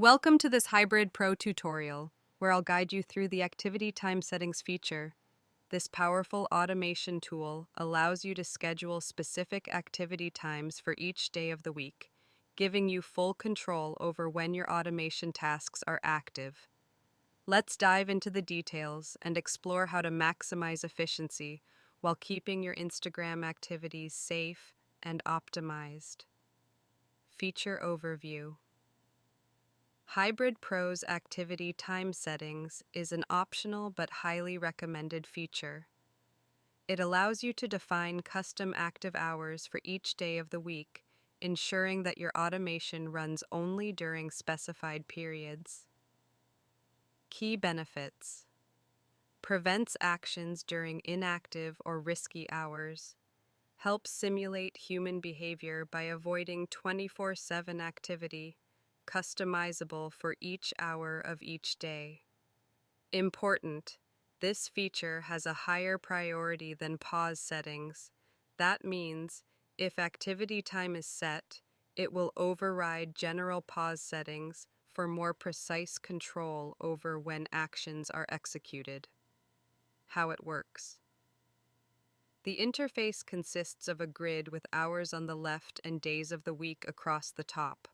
Welcome to this Hybrid Pro tutorial, where I'll guide you through the Activity Time Settings feature. This powerful automation tool allows you to schedule specific activity times for each day of the week, giving you full control over when your automation tasks are active. Let's dive into the details and explore how to maximize efficiency while keeping your Instagram activities safe and optimized. Feature Overview. Hybrid Pro's activity time settings is an optional but highly recommended feature. It allows you to define custom active hours for each day of the week, ensuring that your automation runs only during specified periods. Key benefits: prevents actions during inactive or risky hours, helps simulate human behavior by avoiding 24/7 activity, customizable for each hour of each day. Important: this feature has a higher priority than pause settings. That means, if activity time is set, it will override general pause settings for more precise control over when actions are executed. How it works. The interface consists of a grid with hours on the left and days of the week across the top.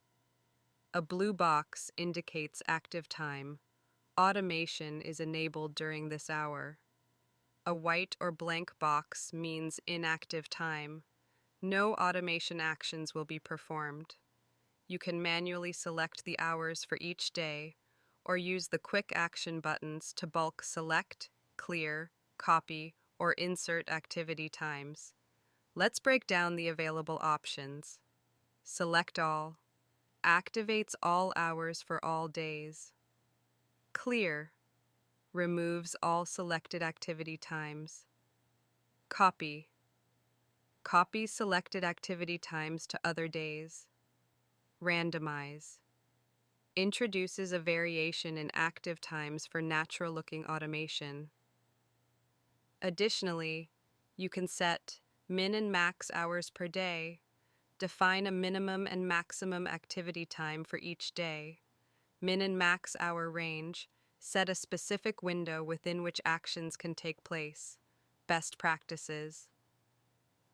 A blue box indicates active time. Automation is enabled during this hour. A white or blank box means inactive time. No automation actions will be performed. You can manually select the hours for each day, or use the quick action buttons to bulk select, clear, copy, or insert activity times. Let's break down the available options. Select All activates all hours for all days. Clear removes all selected activity times. Copy copies selected activity times to other days. Randomize introduces a variation in active times for natural-looking automation. Additionally, you can set min and max hours per day, define a minimum and maximum activity time for each day, min and max hour range, set a specific window within which actions can take place, best practices.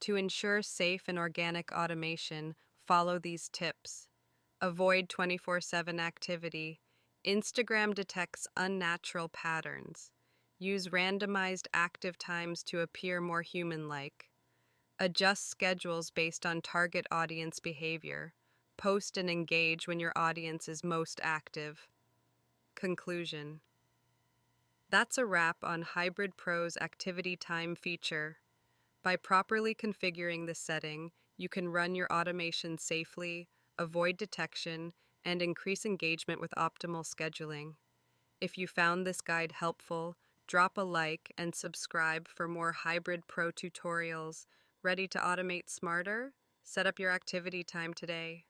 To ensure safe and organic automation, follow these tips. Avoid 24/7 activity. Instagram detects unnatural patterns. Use randomized active times to appear more human-like. Adjust schedules based on target audience behavior. Post and engage when your audience is most active. Conclusion. That's a wrap on Hybrid Pro's activity time feature. By properly configuring this setting, you can run your automation safely, avoid detection, and increase engagement with optimal scheduling. If you found this guide helpful, drop a like and subscribe for more Hybrid Pro tutorials. Ready to automate smarter? Set up your activity time today.